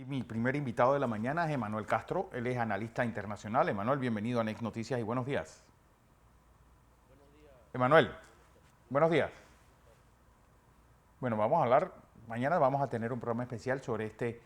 mi primer invitado de la mañana es Emanuel Castro. Él es analista internacional. Emanuel, bienvenido a Next Noticias y buenos días. Emanuel, buenos días. Bueno, vamos a hablar, mañana vamos a tener un programa especial sobre este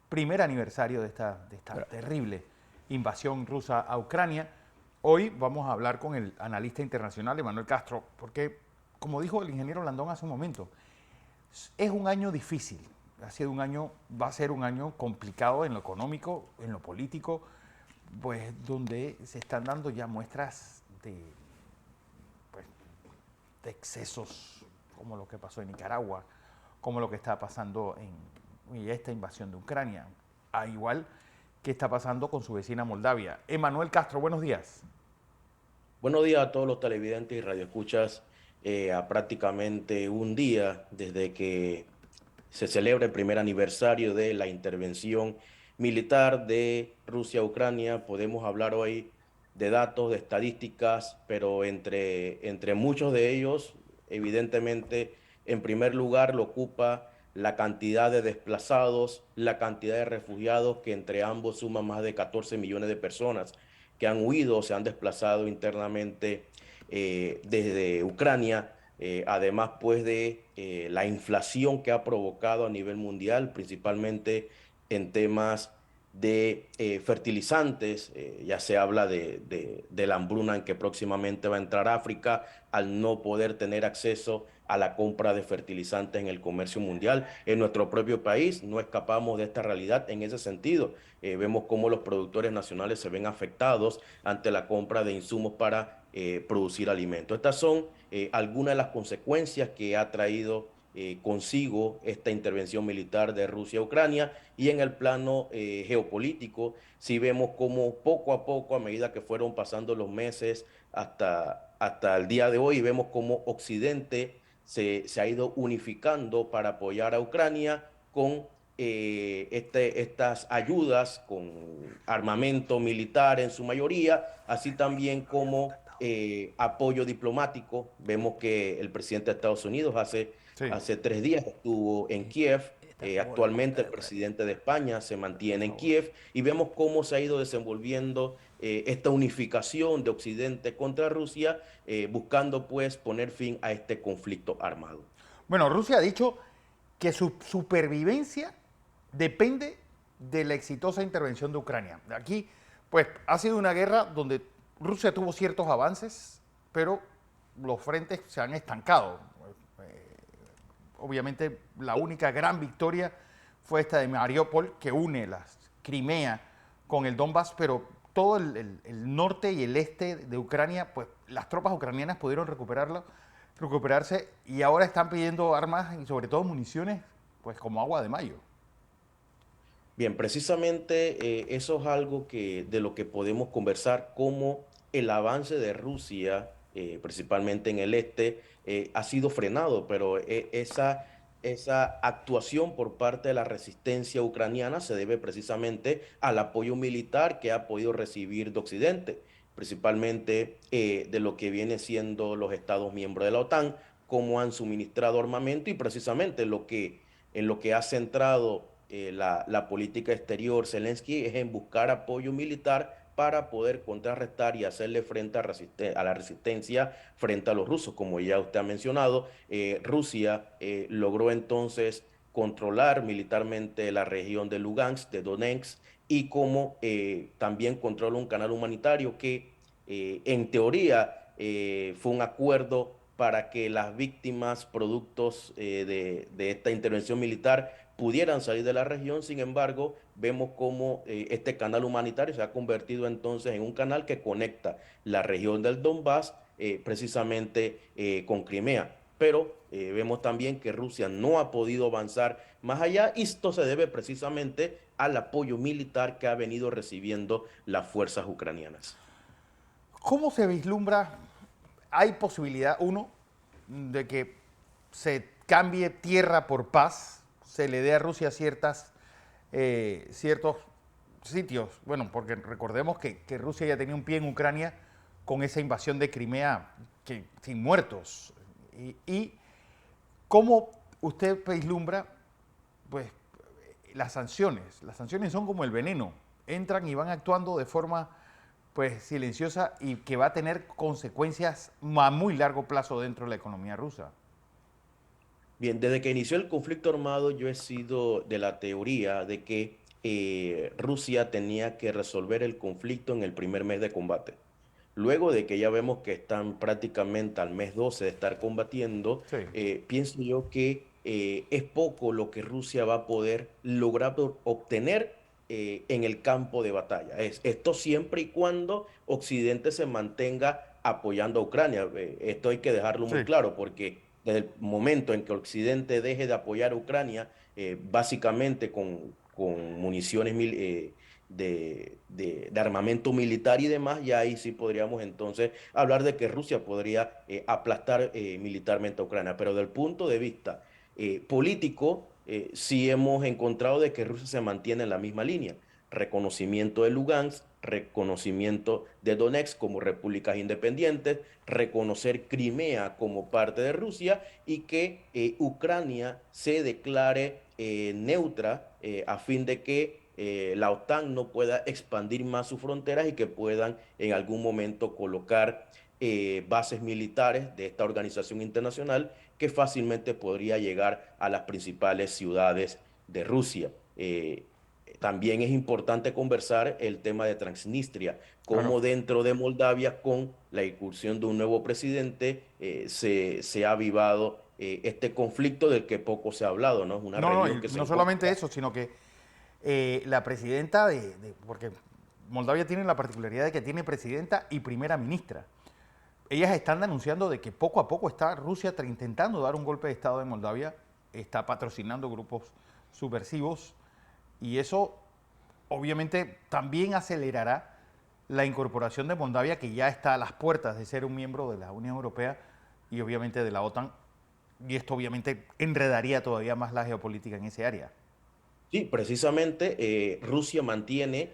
primer aniversario de esta terrible invasión rusa a Ucrania. Hoy vamos a hablar con el analista internacional Emanuel Castro, porque, como dijo el ingeniero Landón hace un momento, es un año difícil. Va a ser un año complicado en lo económico, en lo político, pues donde se están dando ya muestras pues, de excesos, como lo que pasó en Nicaragua, como lo que está pasando en esta invasión de Ucrania, a igual que está pasando con su vecina Moldavia. Emanuel Castro, buenos días. Buenos días a todos los televidentes y radioescuchas. A prácticamente un día desde que se celebra el primer aniversario de la intervención militar de Rusia a Ucrania, podemos hablar hoy de datos, de estadísticas, pero entre muchos de ellos, evidentemente, en primer lugar lo ocupa la cantidad de desplazados, la cantidad de refugiados, que entre ambos suma más de 14 millones de personas que han huido o se han desplazado internamente desde Ucrania. Además, pues, de la inflación que ha provocado a nivel mundial, principalmente en temas de fertilizantes. Ya se habla de la hambruna en que próximamente va a entrar África al no poder tener acceso a la compra de fertilizantes en el comercio mundial. En nuestro propio país no escapamos de esta realidad en ese sentido. Vemos cómo los productores nacionales se ven afectados ante la compra de insumos para producir alimentos. Estas son algunas de las consecuencias que ha traído consigo esta intervención militar de Rusia a Ucrania. Y en el plano geopolítico, si vemos cómo poco a poco, a medida que fueron pasando los meses hasta el día de hoy, vemos cómo Occidente se ha ido unificando para apoyar a Ucrania con estas ayudas, con armamento militar en su mayoría, así también como apoyo diplomático. Vemos que el presidente de Estados Unidos Sí. hace 3 días estuvo en Kiev. Esta bola de Actualmente el cristal por ahí, presidente de España se por mantiene en favor. Kiev y vemos cómo se ha ido desenvolviendo esta unificación de Occidente contra Rusia, buscando pues poner fin a este conflicto armado. Bueno, Rusia ha dicho que su supervivencia depende de la exitosa intervención de Ucrania. Aquí, pues, ha sido una guerra donde Rusia tuvo ciertos avances, pero los frentes se han estancado. Obviamente, la única gran victoria fue esta de Mariupol, que une las Crimea con el Donbass, pero todo el norte y el este de Ucrania, pues las tropas ucranianas pudieron recuperarse y ahora están pidiendo armas y sobre todo municiones, pues como agua de mayo. Bien, precisamente eso es algo de lo que podemos conversar, cómo el avance de Rusia, principalmente en el este, ha sido frenado, pero esa actuación por parte de la resistencia ucraniana se debe precisamente al apoyo militar que ha podido recibir de Occidente, principalmente de lo que viene siendo los Estados miembros de la OTAN, cómo han suministrado armamento y precisamente en lo que ha centrado la política exterior Zelensky es en buscar apoyo militar para poder contrarrestar y hacerle frente a la resistencia frente a los rusos. Como ya usted ha mencionado, Rusia logró entonces controlar militarmente la región de Lugansk, de Donetsk, y como también controla un canal humanitario que en teoría fue un acuerdo para que las víctimas productos de esta intervención militar pudieran salir de la región. Sin embargo, vemos cómo este canal humanitario se ha convertido entonces en un canal que conecta la región del Donbass precisamente con Crimea. Pero vemos también que Rusia no ha podido avanzar más allá y esto se debe precisamente al apoyo militar que ha venido recibiendo las fuerzas ucranianas. ¿Cómo se vislumbra? ¿Hay posibilidad, uno, de que se cambie tierra por paz, se le dé a Rusia ciertos sitios? Bueno, porque recordemos que Rusia ya tenía un pie en Ucrania con esa invasión de Crimea sin muertos. Y cómo usted vislumbra pues, las sanciones son como el veneno, entran y van actuando de forma pues silenciosa y que va a tener consecuencias a muy largo plazo dentro de la economía rusa. Bien, desde que inició el conflicto armado, yo he sido de la teoría de que Rusia tenía que resolver el conflicto en el primer mes de combate. Luego de que ya vemos que están prácticamente al mes 12 de estar combatiendo, Sí, pienso yo que es poco lo que Rusia va a poder lograr obtener en el campo de batalla. Esto siempre y cuando Occidente se mantenga apoyando a Ucrania. Esto hay que dejarlo muy sí, claro porque desde el momento en que Occidente deje de apoyar a Ucrania, básicamente con municiones de armamento militar y demás, ya ahí sí podríamos entonces hablar de que Rusia podría aplastar militarmente a Ucrania. Pero del punto de vista político, sí hemos encontrado de que Rusia se mantiene en la misma línea. Reconocimiento de Lugansk, reconocimiento de Donetsk como repúblicas independientes, reconocer Crimea como parte de Rusia y que Ucrania se declare neutra a fin de que la OTAN no pueda expandir más sus fronteras y que puedan en algún momento colocar bases militares de esta organización internacional que fácilmente podría llegar a las principales ciudades de Rusia. También es importante conversar el tema de Transnistria, claro. cómo dentro de Moldavia, con la incursión de un nuevo presidente, se ha avivado este conflicto del que poco se ha hablado, ¿no? Es una No, no, región y que se no solamente encuentra. eso, sino que la presidenta porque Moldavia tiene la particularidad de que tiene presidenta y primera ministra. Ellas están denunciando de que poco a poco está Rusia intentando dar un golpe de Estado en Moldavia, está patrocinando grupos subversivos y eso obviamente también acelerará la incorporación de Moldavia, que ya está a las puertas de ser un miembro de la Unión Europea y obviamente de la OTAN, y esto obviamente enredaría todavía más la geopolítica en ese área. Sí, precisamente Rusia mantiene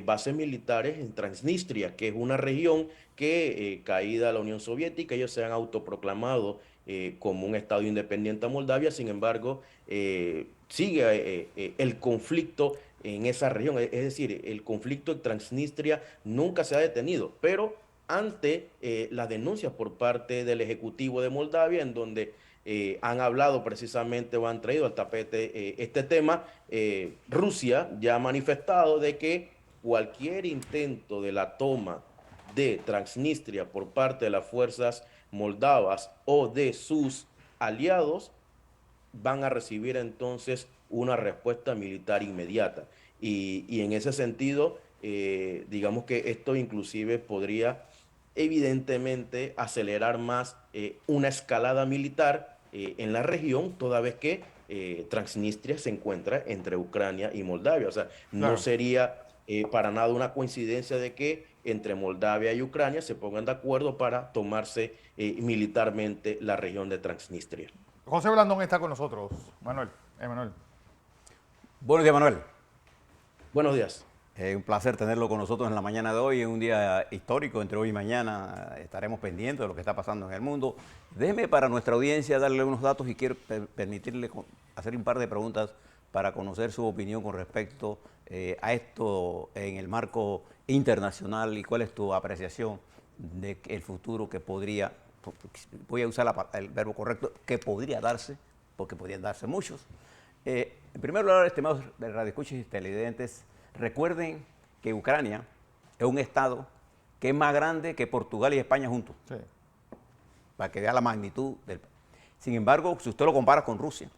bases militares en Transnistria, que es una región que, caída la Unión Soviética, ellos se han autoproclamado como un estado independiente a Moldavia. Sin embargo, sigue el conflicto en esa región. Es decir, el conflicto en Transnistria nunca se ha detenido, pero ante las denuncias por parte del Ejecutivo de Moldavia, en donde han hablado precisamente o han traído al tapete este tema. Rusia ya ha manifestado de que cualquier intento de la toma de Transnistria por parte de las fuerzas moldavas o de sus aliados van a recibir entonces una respuesta militar inmediata. Y en ese sentido, digamos que esto inclusive podría evidentemente acelerar más una escalada militar en la región, toda vez que Transnistria se encuentra entre Ucrania y Moldavia. O sea, no Claro. sería para nada una coincidencia de que entre Moldavia y Ucrania se pongan de acuerdo para tomarse militarmente la región de Transnistria. José Blandón está con nosotros. Manuel, Emanuel. Buenos días, Manuel. Buenos días. Un placer tenerlo con nosotros en la mañana de hoy. Es un día histórico, entre hoy y mañana estaremos pendientes de lo que está pasando en el mundo. Déjeme para nuestra audiencia darle unos datos y quiero permitirle hacer un par de preguntas para conocer su opinión con respecto a esto en el marco internacional y cuál es tu apreciación del futuro que podría, voy a usar el verbo correcto, que podría darse, porque podrían darse muchos. En primer lugar, estimados radioescuchas y televidentes, recuerden que Ucrania es un estado que es más grande que Portugal y España juntos, Sí. para que vea la magnitud del país. Sin embargo, si usted lo compara con Rusia,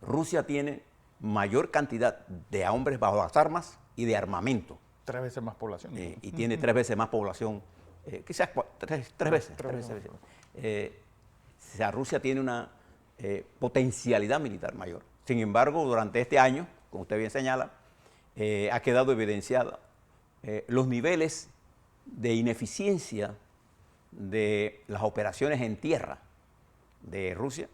Rusia tiene mayor cantidad de hombres bajo las armas y de armamento, 3 veces más población. y tiene 3 veces más población, quizás tres veces. O sea, Rusia tiene una potencialidad militar mayor. Sin embargo, durante este año, como usted bien señala, ha quedado evidenciada los niveles de ineficiencia de las operaciones en tierra de Rusia,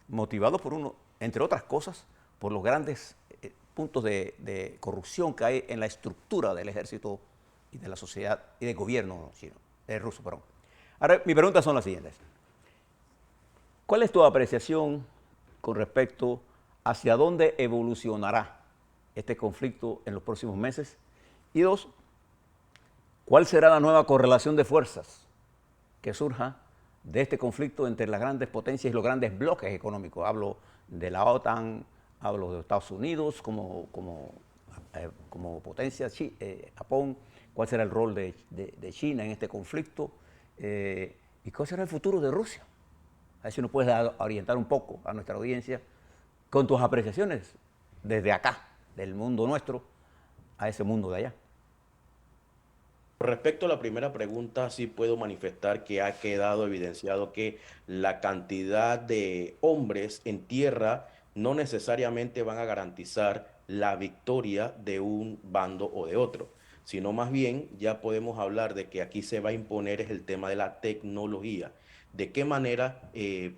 motivados por entre otras cosas, por los grandes puntos de corrupción que hay en la estructura del ejército y de la sociedad y del gobierno chino, ruso, perdón. Ahora, mis preguntas son las siguientes. ¿Cuál es tu apreciación con respecto hacia dónde evolucionará este conflicto en los próximos meses? Y dos, ¿cuál será la nueva correlación de fuerzas que surja de este conflicto entre las grandes potencias y los grandes bloques económicos? Hablo de la OTAN, hablo de Estados Unidos como potencia, Japón. ¿Cuál será el rol de China en este conflicto? ¿Y cuál será el futuro de Rusia? A ver si nos puedes orientar un poco a nuestra audiencia con tus apreciaciones desde acá, del mundo nuestro, a ese mundo de allá. Respecto a la primera pregunta, sí puedo manifestar que ha quedado evidenciado que la cantidad de hombres en tierra no necesariamente van a garantizar la victoria de un bando o de otro, sino más bien ya podemos hablar de que aquí se va a imponer es el tema de la tecnología. ¿De qué manera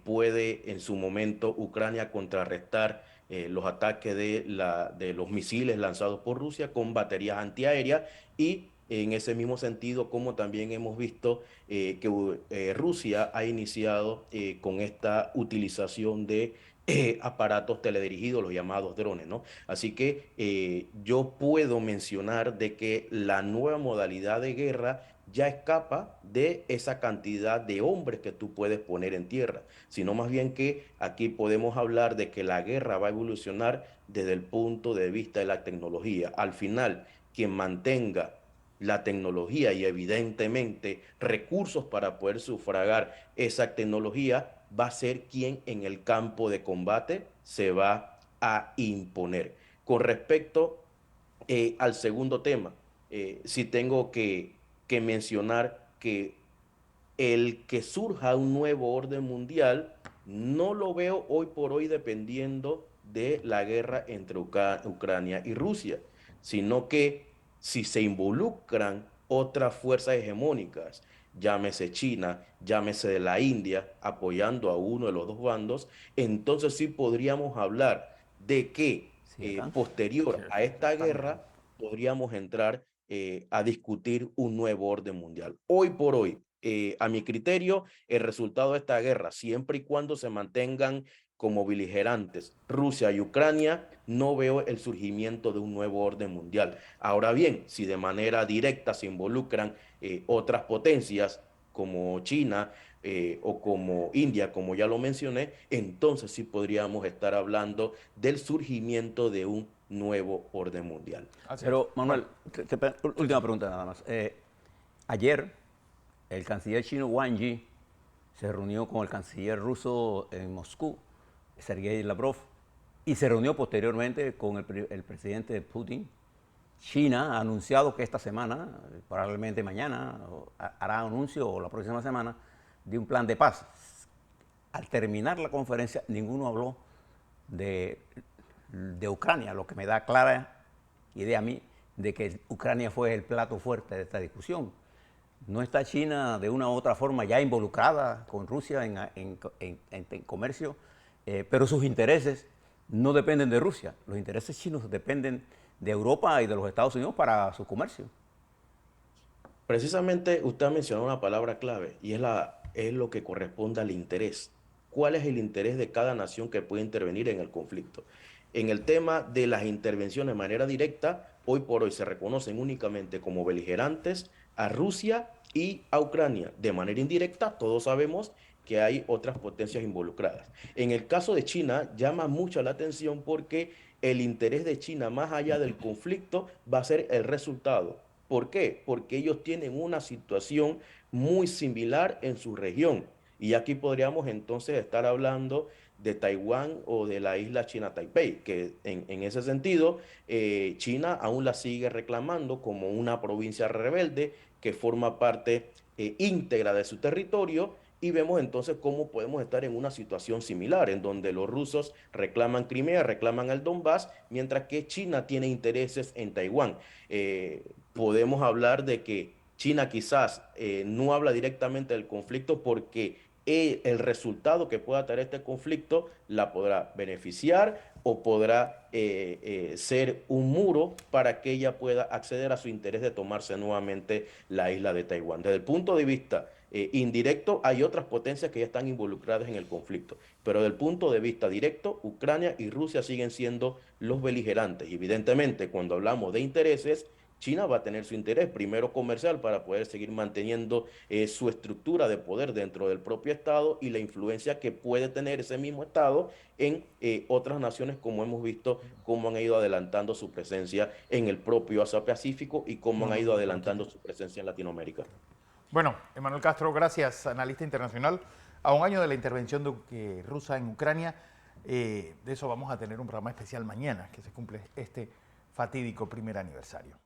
puede en su momento Ucrania contrarrestar los ataques de los misiles lanzados por Rusia con baterías antiaéreas? Y en ese mismo sentido, como también hemos visto que Rusia ha iniciado con esta utilización de aparatos teledirigidos, los llamados drones, ¿no? Así que yo puedo mencionar de que la nueva modalidad de guerra ya escapa de esa cantidad de hombres que tú puedes poner en tierra, sino más bien que aquí podemos hablar de que la guerra va a evolucionar desde el punto de vista de la tecnología. Al final, quien mantenga la tecnología y evidentemente recursos para poder sufragar esa tecnología, va a ser quien en el campo de combate se va a imponer. Con respecto al segundo tema, sí tengo que mencionar que el que surja un nuevo orden mundial no lo veo hoy por hoy dependiendo de la guerra entre Ucrania y Rusia, sino que si se involucran otras fuerzas hegemónicas, llámese China, llámese de la India, apoyando a uno de los dos bandos, entonces sí podríamos hablar de que Sí, acá. posterior a esta guerra podríamos entrar a discutir un nuevo orden mundial. Hoy por hoy, a mi criterio, el resultado de esta guerra, siempre y cuando se mantengan como beligerantes Rusia y Ucrania, no veo el surgimiento de un nuevo orden mundial. Ahora bien, si de manera directa se involucran otras potencias como China o como India, como ya lo mencioné, entonces sí podríamos estar hablando del surgimiento de un nuevo orden mundial. Así es. Pero, Manuel, Bueno, última pregunta nada más. Ayer, el canciller chino Wang Yi se reunió con el canciller ruso en Moscú, Sergei Lavrov, y se reunió posteriormente con el presidente Putin. China ha anunciado que esta semana, probablemente mañana, hará anuncio o la próxima semana de un plan de paz. Al terminar la conferencia, ninguno habló de, de Ucrania, lo que me da clara idea a mí de que Ucrania fue el plato fuerte de esta discusión. ¿No está China de una u otra forma ya involucrada con Rusia en comercio? Pero sus intereses no dependen de Rusia. Los intereses chinos dependen de Europa y de los Estados Unidos para su comercio. Precisamente usted ha mencionado una palabra clave y es lo que corresponde al interés. ¿Cuál es el interés de cada nación que puede intervenir en el conflicto? En el tema de las intervenciones de manera directa, hoy por hoy se reconocen únicamente como beligerantes a Rusia y a Ucrania. De manera indirecta, todos sabemos que hay otras potencias involucradas. En el caso de China, llama mucho la atención porque el interés de China, más allá del conflicto, va a ser el resultado. ¿Por qué? Porque ellos tienen una situación muy similar en su región. Y aquí podríamos entonces estar hablando de Taiwán o de la isla China Taipei, que en ese sentido China aún la sigue reclamando como una provincia rebelde que forma parte íntegra de su territorio. Y vemos entonces cómo podemos estar en una situación similar, en donde los rusos reclaman Crimea, reclaman el Donbass, mientras que China tiene intereses en Taiwán. Podemos hablar de que China quizás no habla directamente del conflicto porque el resultado que pueda tener este conflicto la podrá beneficiar o podrá ser un muro para que ella pueda acceder a su interés de tomarse nuevamente la isla de Taiwán. Desde el punto de vista indirecto, hay otras potencias que ya están involucradas en el conflicto, pero desde el punto de vista directo, Ucrania y Rusia siguen siendo los beligerantes. Y evidentemente, cuando hablamos de intereses, China va a tener su interés, primero comercial, para poder seguir manteniendo su estructura de poder dentro del propio Estado y la influencia que puede tener ese mismo Estado en otras naciones, como hemos visto cómo han ido adelantando su presencia en el propio Asia-Pacífico y cómo No, han no, ido no, adelantando su presencia en Latinoamérica. Bueno, Emanuel Castro, gracias, analista internacional. A un año de la intervención rusa en Ucrania, de eso vamos a tener un programa especial mañana, que se cumple este fatídico primer aniversario.